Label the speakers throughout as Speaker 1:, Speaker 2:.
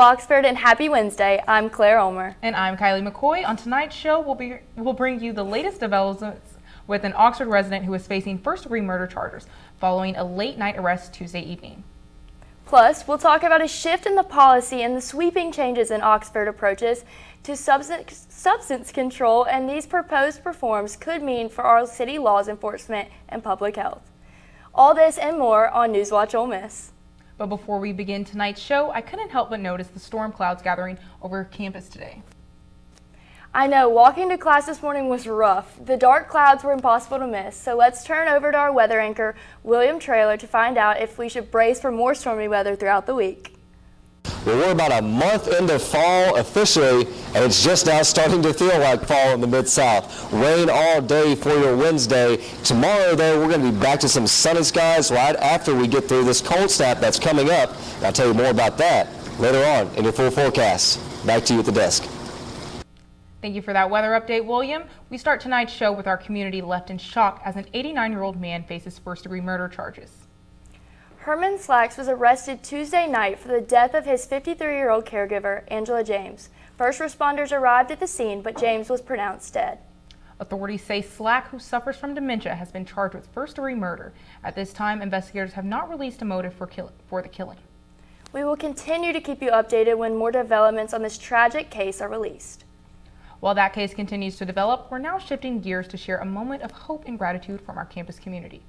Speaker 1: Oxford, and happy Wednesday. I'm Claire Ulmer.
Speaker 2: And I'm Kylie McCoy. On tonight's show, we'll bring you the latest developments with an Oxford resident who is facing first-degree murder charges following a late-night arrest Tuesday evening.
Speaker 1: Plus, we'll talk about a shift in the policy and the sweeping changes in Oxford approaches to substance control, and these proposed reforms could mean for our city laws enforcement and public health. All this and more on NewsWatch Ole Miss.
Speaker 2: But before we begin tonight's show, I couldn't help but notice the storm clouds gathering over campus today.
Speaker 1: I know, walking to class this morning was rough. The dark clouds were impossible to miss, so let's turn over to our weather anchor, William Traylor, to find out if we should brace for more stormy weather throughout the week.
Speaker 3: Well, we're about a month into fall officially, and it's just now starting to feel like fall in the Mid-South. Rain all day for your Wednesday. Tomorrow, though, we're going to be back to some sunny skies right after we get through this cold snap that's coming up. And I'll tell you more about that later on in your full forecast. Back to you at the desk.
Speaker 2: Thank you for that weather update, William. We start tonight's show with our community left in shock as an 89-year-old man faces first-degree murder charges.
Speaker 1: Herman Slacks was arrested Tuesday night for the death of his 53-year-old caregiver, Angela James. First responders arrived at the scene, but James was pronounced dead.
Speaker 2: Authorities say Slack, who suffers from dementia, has been charged with first-degree murder. At this time, investigators have not released a motive for the killing.
Speaker 1: We will continue to keep you updated when more developments on this tragic case are released.
Speaker 2: While that case continues to develop, we're now shifting gears to share a moment of hope and gratitude from our campus community.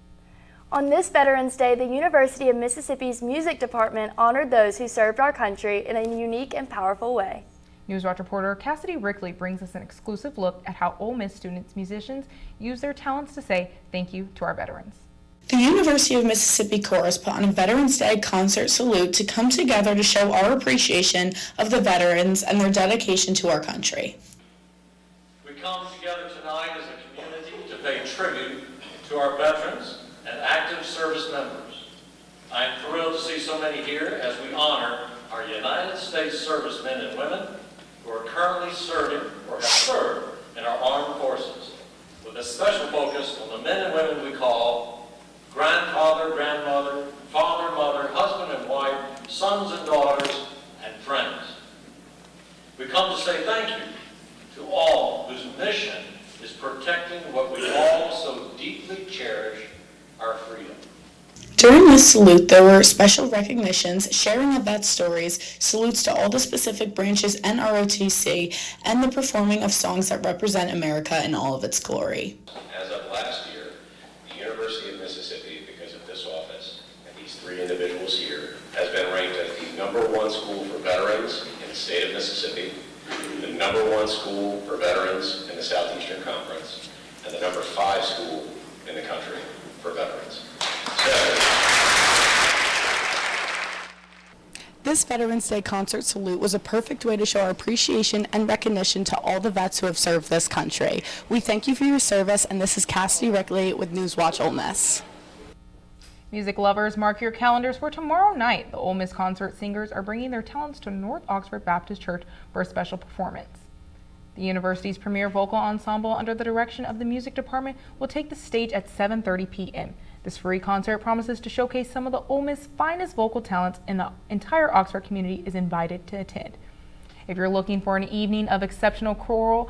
Speaker 1: On this Veterans Day, the University of Mississippi's music department honored those who served our country in a unique and powerful way.
Speaker 2: NewsWatch reporter Cassidy Rickley brings us an exclusive look at how Ole Miss students musicians use their talents to say thank you to our veterans.
Speaker 4: The University of Mississippi Chorus put on a Veterans Day concert salute to come together to show our appreciation of the veterans and their dedication to our country.
Speaker 5: We come together tonight as a community to pay tribute to our veterans and active service members. I am thrilled to see so many here as we honor our United States servicemen and women who are currently serving or have served in our armed forces, with a special focus on the men and women we call grandfather, grandmother, father, mother, husband and wife, sons and daughters, and friends. We come to say thank you to all whose mission is protecting what we all so deeply cherish, our freedom.
Speaker 4: During this salute, there were special recognitions, sharing of vet stories, salutes to all the specific branches and ROTC, and the performing of songs that represent America in all of its glory.
Speaker 6: As of last year, the University of Mississippi, because of this office and these three individuals here, has been ranked as the #1 school for veterans in the state of Mississippi, the #1 school for veterans in the Southeastern Conference, and the #5 school in the country for veterans.
Speaker 4: This Veterans Day concert salute was a perfect way to show our appreciation and recognition to all the vets who have served this country. We thank you for your service, and this is Cassidy Rickley with NewsWatch Ole Miss.
Speaker 2: Music lovers, mark your calendars for tomorrow night. The Ole Miss concert singers are bringing their talents to North Oxford Baptist Church for a special performance. The university's premier vocal ensemble, under the direction of the music department, will take the stage at 7:30 p.m. This free concert promises to showcase some of the Ole Miss finest vocal talents, and the entire Oxford community is invited to attend. If you're looking for an evening of exceptional choral,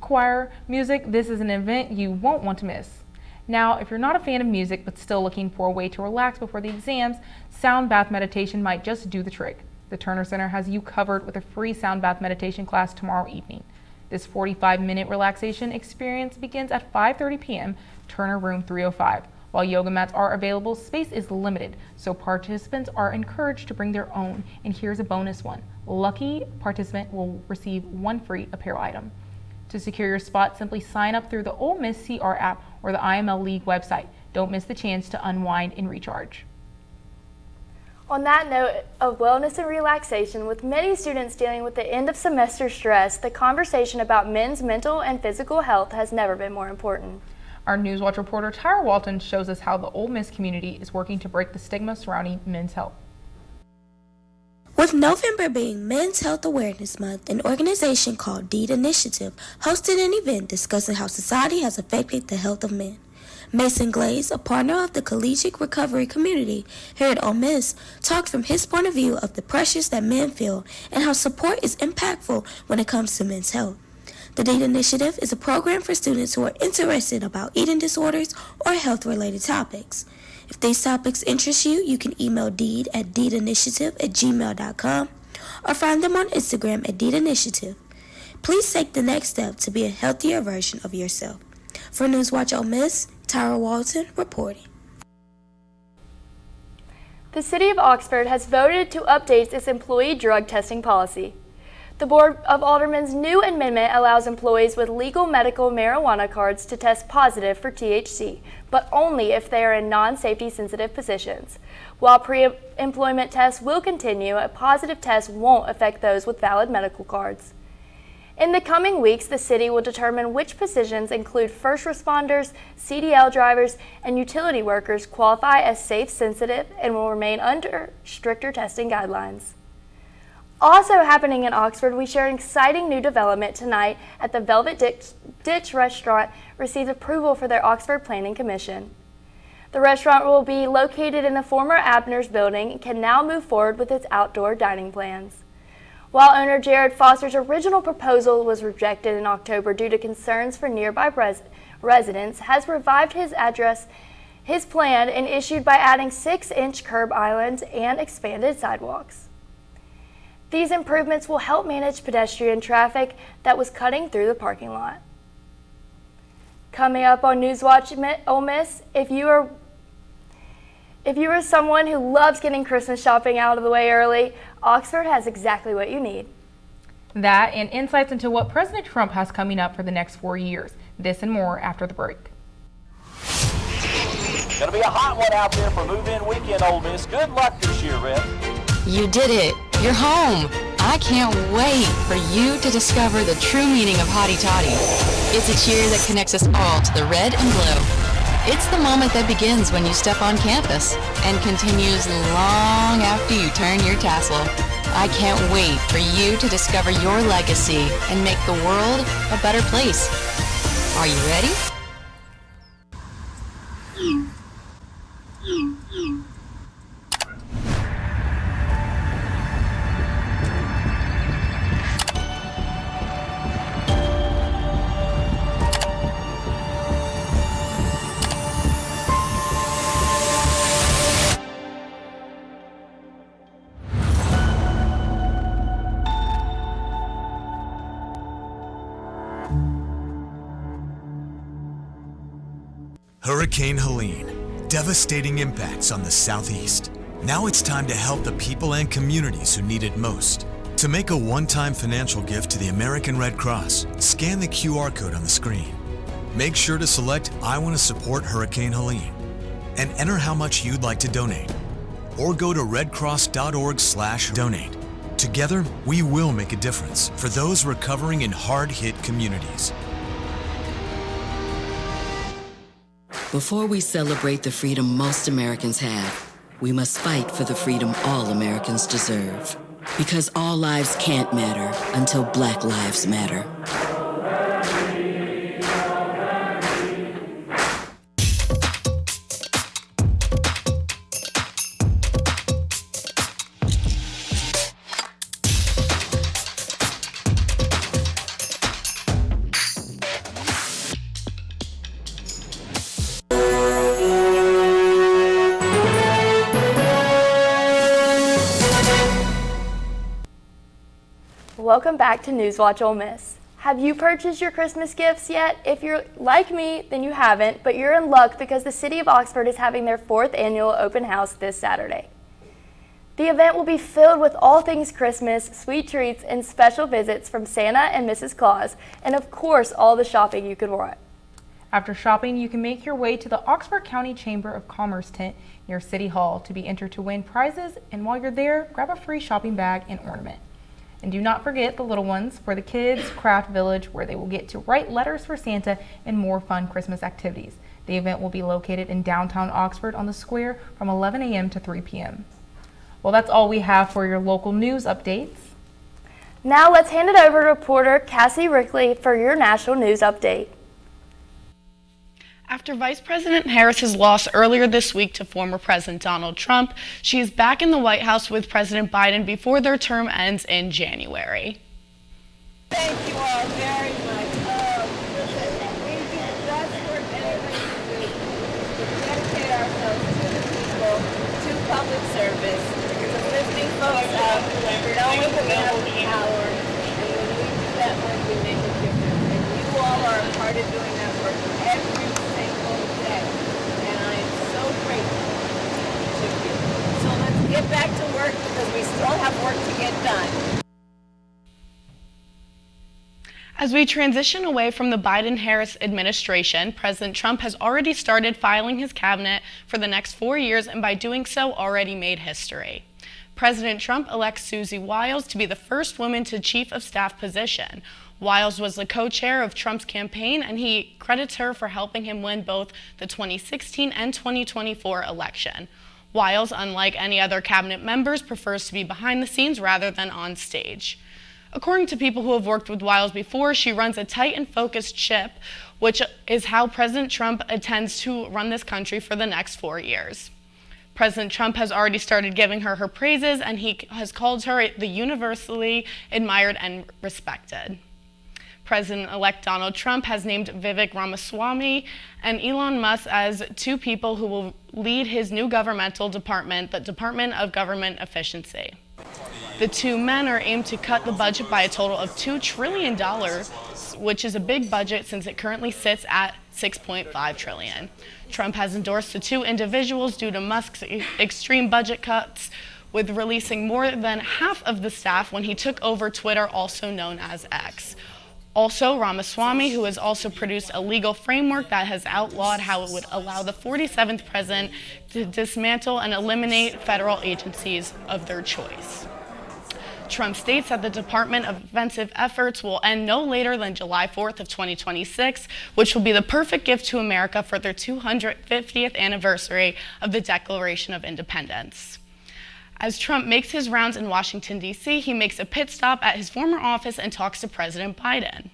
Speaker 2: choir music, this is an event you won't want to miss. Now, if you're not a fan of music but still looking for a way to relax before the exams, sound bath meditation might just do the trick. The Turner Center has you covered with a free sound bath meditation class tomorrow evening. This 45-minute relaxation experience begins at 5:30 p.m., Turner Room 305. While yoga mats are available, space is limited, so participants are encouraged to bring their own. And here's a bonus one. Lucky participant will receive one free apparel item. To secure your spot, simply sign up through the Ole Miss CR app or the IML League website. Don't miss the chance to unwind and recharge.
Speaker 1: On that note of wellness and relaxation, with many students dealing with the end of semester stress, the conversation about men's mental and physical health has never been more important.
Speaker 2: Our NewsWatch reporter Tyra Walton shows us how the Ole Miss community is working to break the stigma surrounding men's health.
Speaker 7: With November being Men's Health Awareness Month, an organization called DEED Initiative hosted an event discussing how society has affected the health of men. Mason Glaze, a partner of the collegiate recovery community here at Ole Miss, talked from his point of view of the pressures that men feel and how support is impactful when it comes to men's health. The DEED Initiative is a program for students who are interested about eating disorders or health-related topics. If these topics interest you, you can email DEED at deedinitiative@gmail.com or find them on Instagram at DEED Initiative. Please take the next step to be a healthier version of yourself. For NewsWatch Ole Miss, Tyra Walton reporting.
Speaker 1: The City of Oxford has voted to update its employee drug testing policy. The Board of Aldermen's new amendment allows employees with legal medical marijuana cards to test positive for THC, but only if they are in non-safety sensitive positions. While pre-employment tests will continue, a positive test won't affect those with valid medical cards. In the coming weeks, the city will determine which positions include first responders, CDL drivers, and utility workers qualify as safe sensitive and will remain under stricter testing guidelines. Also happening in Oxford, we share an exciting new development tonight at the Velvet Ditch Restaurant received approval for their Oxford Planning Commission. The restaurant will be located in the former Abner's building and can now move forward with its outdoor dining plans. While owner Jared Foster's original proposal was rejected in October due to concerns for nearby residents, has revived his plan and issued by adding 6-inch curb islands and expanded sidewalks. These improvements will help manage pedestrian traffic that was cutting through the parking lot. Coming up on NewsWatch Ole Miss, if you are someone who loves getting Christmas shopping out of the way early, Oxford has exactly what you need.
Speaker 2: That and insights into what President Trump has coming up for the next 4 years. This and more after the break.
Speaker 8: Gonna be a hot one out there for move-in weekend, Ole Miss. Good luck this year, Red.
Speaker 9: You did it. You're home. I can't wait for you to discover the true meaning of Hotty Toddy. It's a cheer that connects us all to the red and blue. It's the moment that begins when you step on campus and continues long after you turn your tassel. I can't wait for you to discover your legacy and make the world a better place. Are you ready?
Speaker 10: Hurricane Helene, devastating impacts on the southeast. Now it's time to help the people and communities who need it most. To make a one-time financial gift to the American Red Cross, scan the QR code on the screen. Make sure to select I want to support Hurricane Helene and enter how much you'd like to donate. Or go to redcross.org/donate. Together, we will make a difference for those recovering in hard-hit communities.
Speaker 9: Before we celebrate the freedom most Americans have, we must fight for the freedom all Americans deserve. Because all lives can't matter until Black lives matter.
Speaker 1: Welcome back to NewsWatch Ole Miss. Have you purchased your Christmas gifts yet? If you're like me, then you haven't, but you're in luck because the City of Oxford is having their 4th annual open house this Saturday. The event will be filled with all things Christmas, sweet treats, and special visits from Santa and Mrs. Claus, and of course, all the shopping you could want.
Speaker 2: After shopping, you can make your way to the Oxford County Chamber of Commerce tent near City Hall to be entered to win prizes, and while you're there, grab a free shopping bag and ornament. And do not forget the little ones for the Kids Craft Village, where they will get to write letters for Santa and more fun Christmas activities. The event will be located in downtown Oxford on the square from 11 a.m. to 3 p.m. Well, that's all we have for your local news updates.
Speaker 1: Now let's hand it over to reporter Cassie Rickley for your national news update.
Speaker 4: After Vice President Harris's loss earlier this week to former President Donald Trump, she is back in the White House with President Biden before their term ends in January.
Speaker 11: Thank you all very much. We do the best work anybody can do to dedicate ourselves to the people, to public service, to lifting folks up, knowing that we have the power, and when we do that work, we make a difference. And you all are a part of doing that work every single day, and I am so grateful to you. So let's get back to work because we still have work to get done.
Speaker 4: As we transition away from the Biden-Harris administration, President Trump has already started filing his cabinet for the next 4 years, and by doing so, already made history. President Trump elects Susie Wiles to be the first woman to chief of staff position. Wiles was the co-chair of Trump's campaign, and he credits her for helping him win both the 2016 and 2024 election. Wiles, unlike any other cabinet members, prefers to be behind the scenes rather than on stage. According to people who have worked with Wiles before, she runs a tight and focused ship, which is how President Trump intends to run this country for the next 4 years. President Trump has already started giving her her praises, and he has called her the universally admired and respected. President-elect Donald Trump has named Vivek Ramaswamy and Elon Musk as 2 people who will lead his new governmental department, the Department of Government Efficiency. The 2 men are aimed to cut the budget by a total of $2 trillion, which is a big budget since it currently sits at $6.5 trillion. Trump has endorsed the 2 individuals due to Musk's extreme budget cuts, with releasing more than half of the staff when he took over Twitter, also known as X. Also, Ramaswamy, who has also produced a legal framework that has outlawed how it would allow the 47th president to dismantle and eliminate federal agencies of their choice. Trump states that the Department of Offensive Efforts will end no later than July 4th of 2026, which will be the perfect gift to America for their 250th anniversary of the Declaration of Independence. As Trump makes his rounds in Washington, D.C., he makes a pit stop at his former office and talks to President Biden.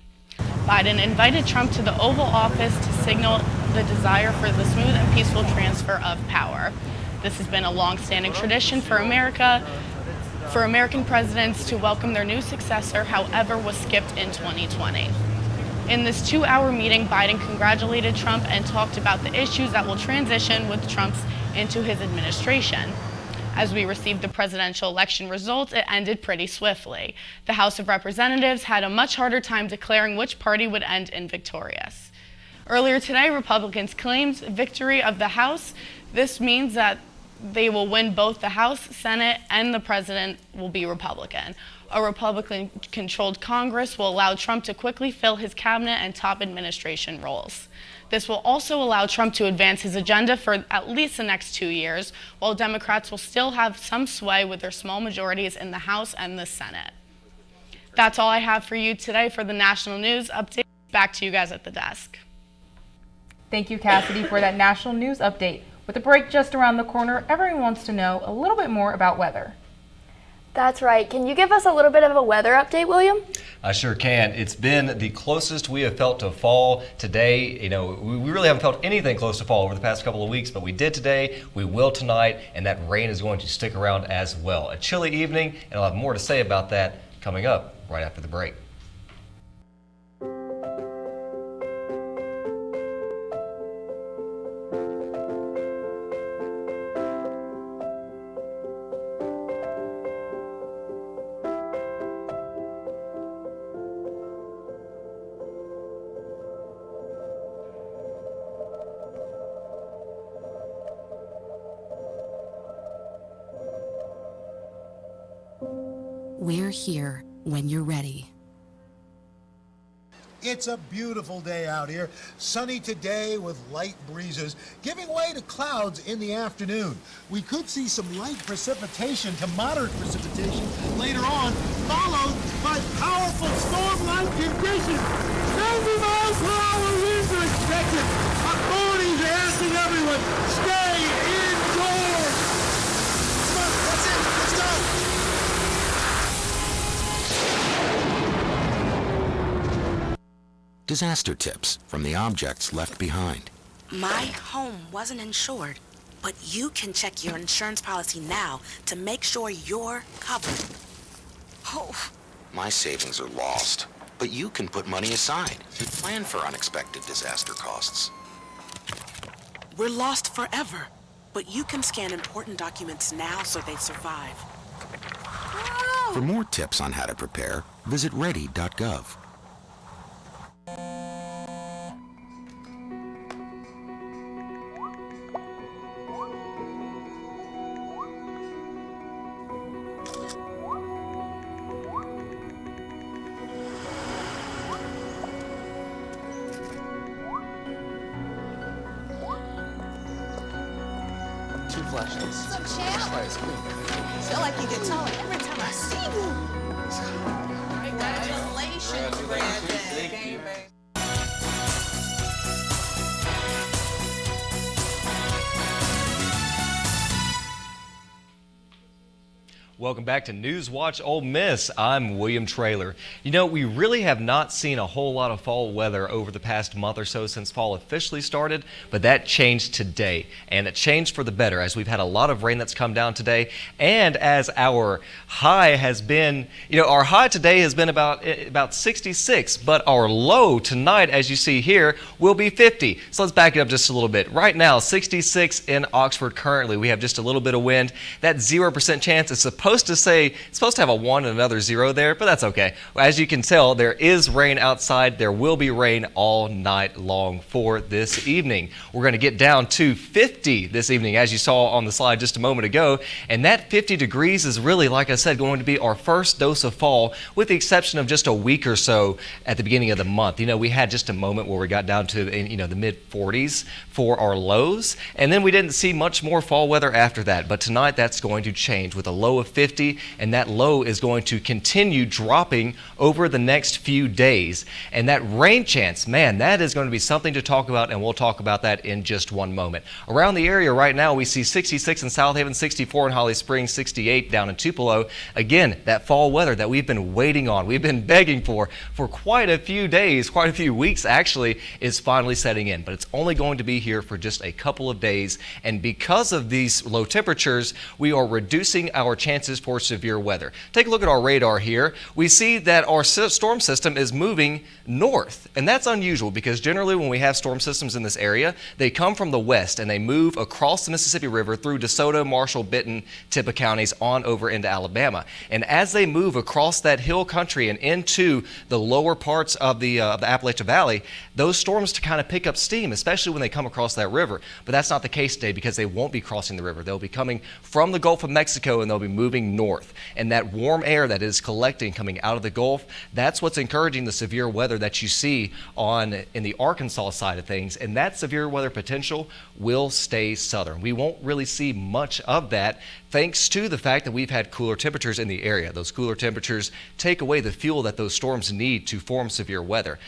Speaker 4: Biden invited Trump to the Oval Office to signal the desire for the smooth and peaceful transfer of power. This has been a long-standing tradition for American presidents to welcome their new successor, however, was skipped in 2020. In this 2-hour meeting, Biden congratulated Trump and talked about the issues that will transition with Trump into his administration. As we received the presidential election results, it ended pretty swiftly. The House of Representatives had a much harder time declaring which party would end in victorious. Earlier today, Republicans claimed victory of the House. This means that they will win both the House, Senate, and the president will be Republican. A Republican-controlled Congress will allow Trump to quickly fill his cabinet and top administration roles. This will also allow Trump to advance his agenda for at least the next 2 years, while Democrats will still have some sway with their small majorities in the House and the Senate. That's all I have for you today for the national news update. Back to you guys at the desk.
Speaker 2: Thank you, Cassidy, for that national news update. With the break just around the corner, everyone wants to know a little bit more about weather.
Speaker 1: That's right. Can you give us a little bit of a weather update, William?
Speaker 12: I sure can. It's been the closest we have felt to fall today. We really haven't felt anything close to fall over the past couple of weeks, but we did today, we will tonight, and that rain is going to stick around as well. A chilly evening, and I'll have more to say about that coming up right after the break.
Speaker 13: We're here when you're ready.
Speaker 14: It's a beautiful day out here. Sunny today with light breezes, giving way to clouds in the afternoon. We could see some light precipitation to moderate precipitation later on, followed by powerful storm-like conditions. 70 miles per hour winds are expected. Authorities are asking everyone, stay indoors. Come on, that's it. Let's go.
Speaker 15: Disaster tips from the objects left behind.
Speaker 13: My home wasn't insured, but you can check your insurance policy now to make sure you're covered. Oh.
Speaker 15: My savings are lost, but you can put money aside and plan for unexpected disaster costs.
Speaker 13: We're lost forever, but you can scan important documents now so they survive.
Speaker 15: For more tips on how to prepare, visit ready.gov.
Speaker 16: Two flashlights. What's up, champ? Feel like you get taller every time I see you. Congratulations, Brandon.
Speaker 12: Welcome back to NewsWatch Ole Miss. I'm William Traylor. You know, we really have not seen a whole lot of fall weather over the past month or so since fall officially started, but that changed today, and it changed for the better as we've had a lot of rain that's come down today, and as our high has been, our high today has been about 66, but our low tonight, as you see here, will be 50. So let's back it up just a little bit. Right now, 66 in Oxford currently. We have just a little bit of wind. That 0% chance is supposed to have a 1 and another 0 there, but that's okay. As you can tell, there is rain outside. There will be rain all night long for this evening. We're going to get down to 50 this evening, as you saw on the slide just a moment ago, and that 50 degrees is really, like I said, going to be our first dose of fall, with the exception of just a week or so at the beginning of the month. We had just a moment where we got down to the mid 40s for our lows, and then we didn't see much more fall weather after that. But tonight, that's going to change with a low of 50, and that low is going to continue dropping over the next few days. And that rain chance, man, that is going to be something to talk about, and we'll talk about that in just one moment. Around the area right now, we see 66 in South Haven, 64 in Holly Springs, 68 down in Tupelo. Again, that fall weather that we've been waiting on, we've been begging for quite a few days, quite a few weeks actually, is finally setting in. But it's only going to be here for just a couple of days, and because of these low temperatures, we are reducing our chances for severe weather. Take a look at our radar here. We see that our storm system is moving north, and that's unusual because generally when we have storm systems in this area, they come from the west and they move across the Mississippi River through DeSoto, Marshall, Benton, Tippah counties on over into Alabama. And as they move across that hill country and into the lower parts of the Appalachian Valley, those storms to kind of pick up steam, especially when they come across that river. But that's not the case today because they won't be crossing the river. They'll be coming from the Gulf of Mexico and they'll be moving north. And that warm air that is collecting coming out of the Gulf, that's what's encouraging the severe weather that you see in the Arkansas side of things. And that severe weather potential will stay southern. We won't really see much of that thanks to the fact that we've had cooler temperatures in the area. Those cooler temperatures take away the fuel that those storms need to form severe weather.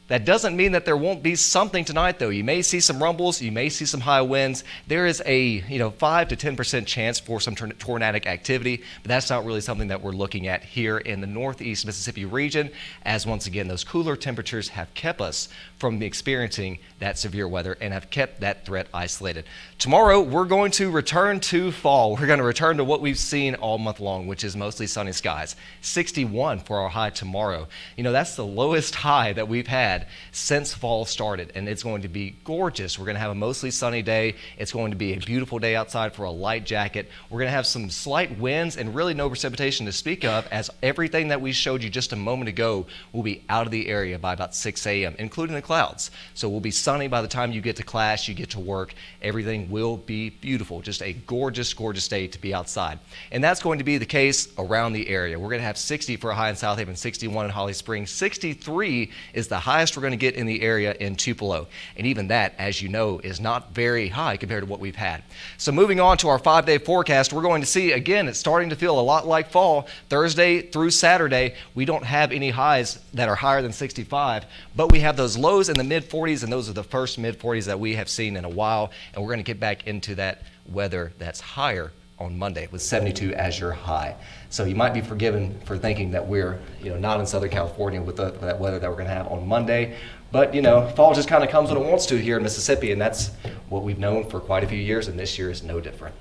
Speaker 12: That doesn't mean that there won't be something tonight, though. You may see some rumbles, you may see some high winds. There is a 5 to 10% chance for some tornadic activity, but that's not really something that we're looking at here in the northeast Mississippi region, as once again, those cooler temperatures have kept us from experiencing that severe weather and have kept that threat isolated. Tomorrow, we're going to return to fall. We're going to return to what we've seen all month long, which is mostly sunny skies. 61 for our high tomorrow. That's the lowest high that we've had since fall started, and it's going to be gorgeous. We're going to have a mostly sunny day. It's going to be a beautiful day outside for a light jacket. We're going to have some slight winds and really no precipitation to speak of, as everything that we showed you just a moment ago will be out of the area by about 6 a.m., including the clouds. So we'll be sunny by the time you get to class, you get to work. Everything will be beautiful. Just a gorgeous, gorgeous day to be outside. And that's going to be the case around the area. We're going to have 60 for a high in South Haven, 61 in Holly Springs, 63 is the highest we're going to get in the area in Tupelo. And even that, as you know, is not very high compared to what we've had. So moving on to our 5-day forecast, we're going to see, again, it's starting to feel a lot like fall. Thursday through Saturday, we don't have any highs that are higher than 65, but we have those lows in the mid-40s, and those are the first mid-40s that we have seen in a while, and we're going to get back into that weather that's higher on Monday with 72 as your high. So you might be forgiven for thinking that we're not in Southern California with that weather that we're going to have on Monday. But fall just kind of comes when it wants to here in Mississippi, and that's what we've known for quite a few years, and this year is no different.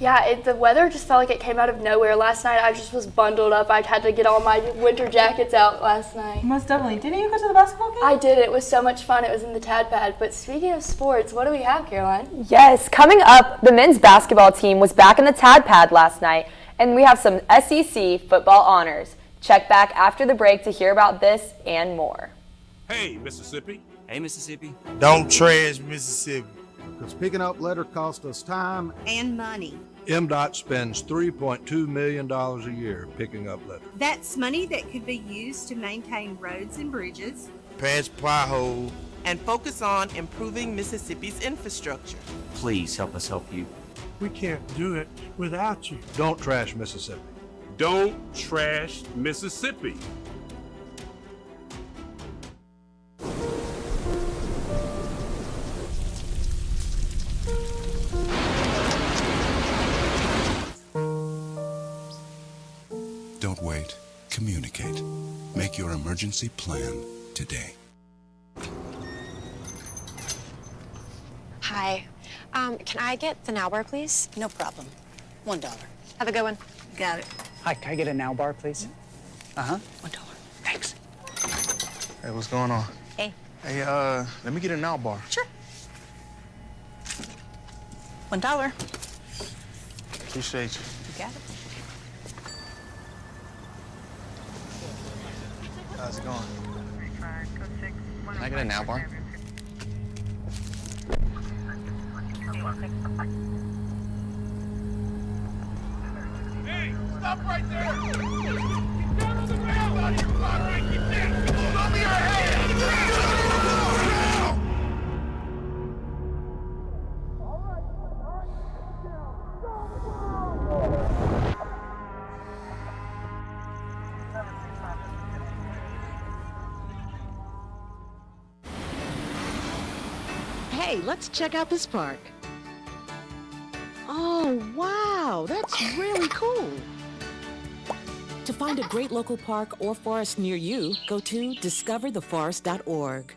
Speaker 1: Yeah, the weather just felt like it came out of nowhere. Last night I just was bundled up. I had to get all my winter jackets out last night.
Speaker 2: Most definitely. Didn't you go to the basketball game?
Speaker 1: I did. It was so much fun. It was in the Tad Pad. But speaking of sports, what do we have, Caroline?
Speaker 17: Yes, coming up, the men's basketball team was back in the Tad Pad last night, and we have some SEC football honors. Check back after the break to hear about this and more.
Speaker 18: Hey, Mississippi.
Speaker 19: Hey, Mississippi.
Speaker 18: Don't trash Mississippi. Because picking up litter costs us time
Speaker 20: and money.
Speaker 18: MDOT spends $3.2 million a year picking up litter.
Speaker 20: That's money that could be used to maintain roads and bridges,
Speaker 18: patch potholes,
Speaker 21: and focus on improving Mississippi's infrastructure.
Speaker 19: Please help us help you.
Speaker 18: We can't do it without you. Don't trash Mississippi.
Speaker 22: Don't trash Mississippi.
Speaker 23: Don't wait. Communicate. Make your emergency plan today.
Speaker 24: Hi. Can I get the Now Bar, please?
Speaker 16: No problem. $1.
Speaker 24: Have a good one.
Speaker 16: Got it.
Speaker 25: Hi, can I get a Now Bar, please? Uh-huh.
Speaker 16: $1.
Speaker 25: Thanks.
Speaker 26: Hey, what's going on?
Speaker 24: Hey.
Speaker 26: Hey, let me get a Now Bar.
Speaker 16: Sure. $1.
Speaker 26: Appreciate you.
Speaker 16: You got it.
Speaker 26: How's it going? Can I get a Now Bar?
Speaker 18: Hey, stop right there! Get down on the ground, buddy! You're fluttering! Get down! Show me your hands!
Speaker 27: Hey, let's check out this park. Oh, wow, that's really cool.
Speaker 28: To find a great local park or forest near you, go to discovertheforest.org.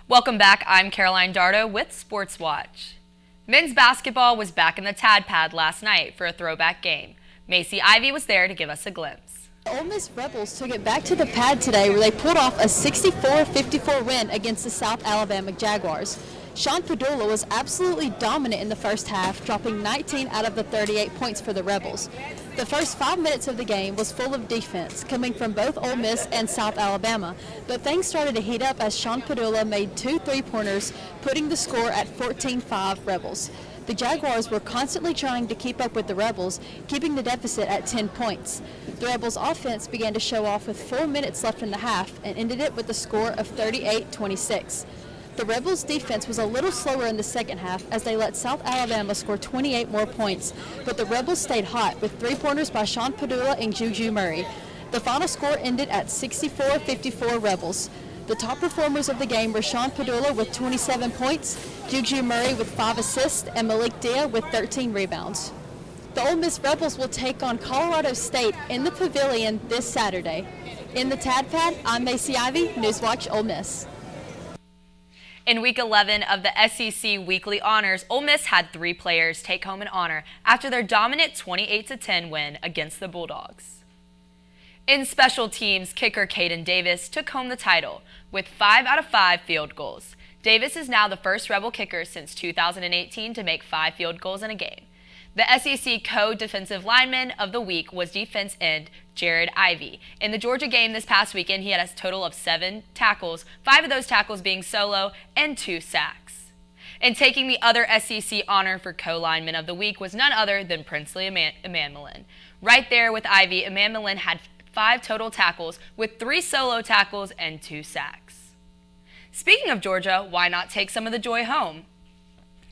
Speaker 29: Welcome back. I'm Caroline Dardo with Sports Watch. Men's basketball was back in the Tad Pad last night for a throwback game. Macy Ivy was there to give us a glimpse.
Speaker 30: The Ole Miss Rebels took it back to the pad today where they pulled off a 64-54 win against the South Alabama Jaguars. Sean Padula was absolutely dominant in the first half, dropping 19 out of the 38 points for the Rebels. The first 5 minutes of the game was full of defense, coming from both Ole Miss and South Alabama, but things started to heat up as Sean Padula made 2 3-pointers, putting the score at 14-5 Rebels. The Jaguars were constantly trying to keep up with the Rebels, keeping the deficit at 10 points. The Rebels' offense began to show off with 4 minutes left in the half and ended it with a score of 38-26. The Rebels' defense was a little slower in the second half as they let South Alabama score 28 more points, but the Rebels stayed hot with 3-pointers by Sean Padula and Juju Murray. The final score ended at 64-54 Rebels. The top performers of the game were Sean Padula with 27 points, Juju Murray with 5 assists, and Malik Dia with 13 rebounds. The Ole Miss Rebels will take on Colorado State in the Pavilion this Saturday. In the Tad Pad, I'm Macy Ivy, NewsWatch Ole Miss.
Speaker 29: In Week 11 of the SEC Weekly Honors, Ole Miss had 3 players take home an honor after their dominant 28-10 win against the Bulldogs. In special teams, kicker Caden Davis took home the title with 5 out of 5 field goals. Davis is now the first Rebel kicker since 2018 to make 5 field goals in a game. The SEC co-defensive lineman of the week was defense end Jared Ivey. In the Georgia game this past weekend, he had a total of 7 tackles, 5 of those tackles being solo, and 2 sacks. And taking the other SEC honor for co-lineman of the week was none other than Princely Emanmelin. Right there with Ivey, Emanmelin had 5 total tackles with 3 solo tackles and 2 sacks. Speaking of Georgia, why not take some of the joy home?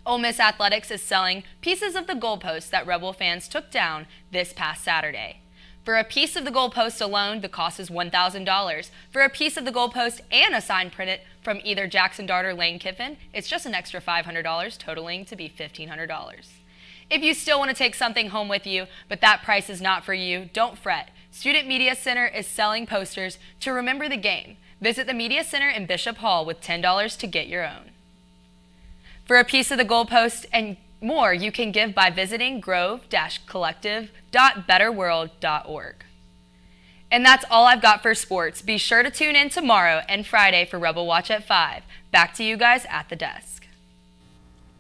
Speaker 29: Ole Miss Athletics is selling pieces of the goalposts that Rebel fans took down this past Saturday. For a piece of the goalpost alone, the cost is $1,000. For a piece of the goalpost and a sign printed from either Jackson Dart or Lane Kiffin, it's just an extra $500, totaling to be $1,500. If you still want to take something home with you, but that price is not for you, don't fret. Student Media Center is selling posters to remember the game. Visit the Media Center in Bishop Hall with $10 to get your own. For a piece of the goalpost and more, you can give by visiting grove-collective.betterworld.org. And that's all I've got for sports. Be sure to tune in tomorrow and Friday for Rebel Watch at 5. Back to you guys at the desk.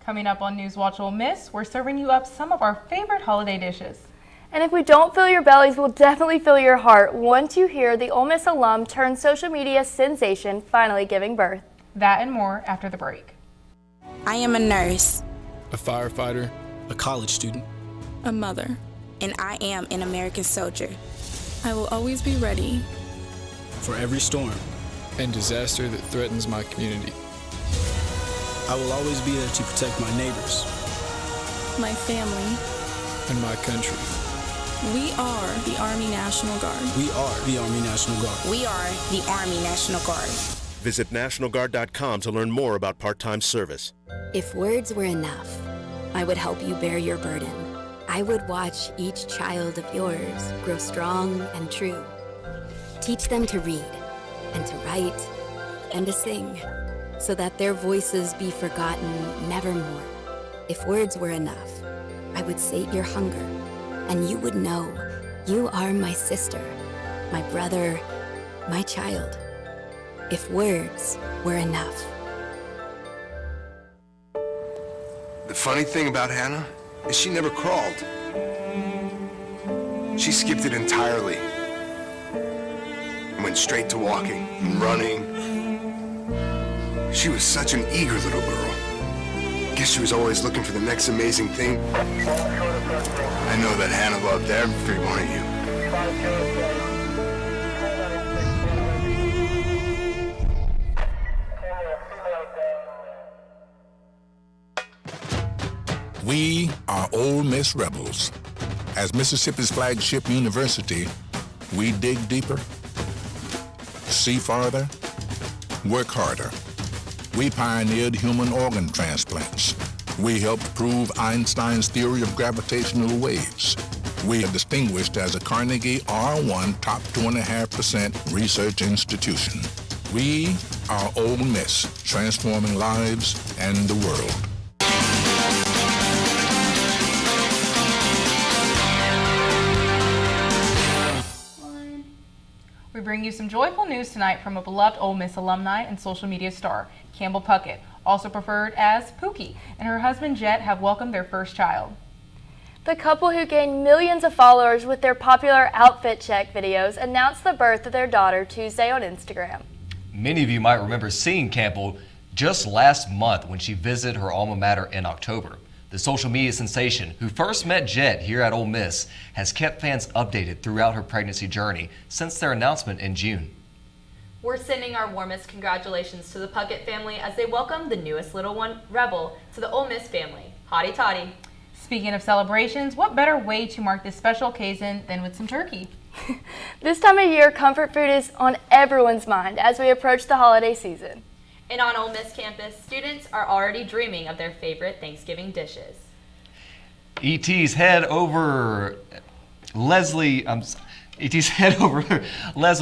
Speaker 2: Coming up on NewsWatch Ole Miss, we're serving you up some of our favorite holiday dishes.
Speaker 1: And if we don't fill your bellies, we'll definitely fill your heart once you hear the Ole Miss alum turned social media sensation finally giving birth.
Speaker 2: That and more after the break.
Speaker 3: I am a nurse,
Speaker 4: a firefighter, a college student,
Speaker 3: a mother, and I am an American soldier.
Speaker 5: I will always be ready
Speaker 4: for every storm and disaster that threatens my community. I will always be there to protect my neighbors,
Speaker 5: my family,
Speaker 4: and my country.
Speaker 5: We are the Army National Guard.
Speaker 4: We are the Army National Guard.
Speaker 3: We are the Army National Guard.
Speaker 6: Visit nationalguard.com to learn more about part-time service.
Speaker 7: If words were enough, I would help you bear your burden. I would watch each child of yours grow strong and true. Teach them to read and to write and to sing, so that their voices be forgotten nevermore. If words were enough, I would sate your hunger, and you would know you are my sister, my brother, my child. If words were enough.
Speaker 8: The funny thing about Hannah is she never crawled. She skipped it entirely and went straight to walking and running. She was such an eager little girl. Guess she was always looking for the next amazing thing. I know that Hannah loved every one of you.
Speaker 23: We are Ole Miss Rebels. As Mississippi's flagship university, we dig deeper, see farther, work harder. We pioneered human organ transplants. We helped prove Einstein's theory of gravitational waves. We are distinguished as a Carnegie R1 top 2.5% research institution. We are Ole Miss, transforming lives and the world.
Speaker 2: We bring you some joyful news tonight from a beloved Ole Miss alumni and social media star, Campbell Puckett, also preferred as Pookie, and her husband Jet have welcomed their first child.
Speaker 1: The couple, who gained millions of followers with their popular outfit check videos, announced the birth of their daughter Tuesday on Instagram.
Speaker 12: Many of you might remember seeing Campbell just last month when she visited her alma mater in October. The social media sensation, who first met Jet here at Ole Miss, has kept fans updated throughout her pregnancy journey since their announcement in June.
Speaker 29: We're sending our warmest congratulations to the Puckett family as they welcome the newest little one, Rebel, to the Ole Miss family. Hotty toddy.
Speaker 2: Speaking of celebrations, what better way to mark this special occasion than with some turkey?
Speaker 1: This time of year, comfort food is on everyone's mind as we approach the holiday season.
Speaker 29: And on Ole Miss campus, students are already dreaming of their favorite Thanksgiving dishes.
Speaker 12: ET's head over Leslie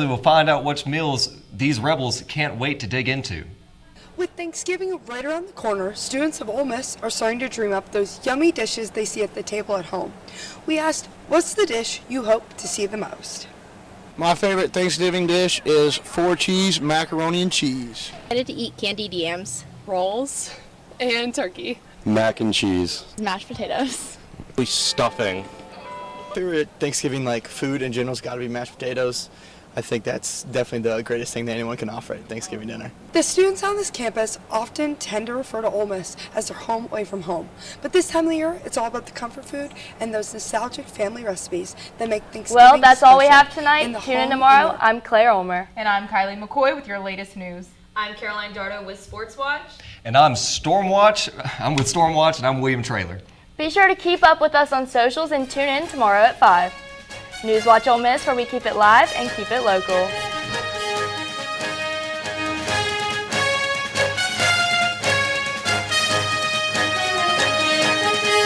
Speaker 12: will find out which meals these rebels can't wait to dig into.
Speaker 9: With Thanksgiving right around the corner, students of Ole Miss are starting to dream up those yummy dishes they see at the table at home. We asked, what's the dish you hope to see the most?
Speaker 26: My favorite Thanksgiving dish is 4-cheese macaroni and cheese.
Speaker 24: Excited to eat candied yams, rolls, and turkey.
Speaker 10: Mac and cheese.
Speaker 24: Mashed potatoes.
Speaker 10: Stuffing.
Speaker 25: Favorite Thanksgiving food in general's got to be mashed potatoes. I think that's definitely the greatest thing that anyone can offer at Thanksgiving dinner.
Speaker 9: The students on this campus often tend to refer to Ole Miss as their home away from home. But this time of the year, it's all about the comfort food and those nostalgic family recipes that make Thanksgiving
Speaker 1: Well, that's all we have tonight.
Speaker 9: in the
Speaker 1: Tune in
Speaker 9: home
Speaker 1: tomorrow.
Speaker 9: and
Speaker 1: I'm Claire Ulmer.
Speaker 2: And I'm Kylie McCoy with your latest news.
Speaker 29: I'm Caroline Dardo with Sports Watch.
Speaker 12: And I'm with Stormwatch, and I'm William Traylor.
Speaker 1: Be sure to keep up with us on socials and tune in tomorrow at 5. NewsWatch Ole Miss, where we keep it live and keep it local.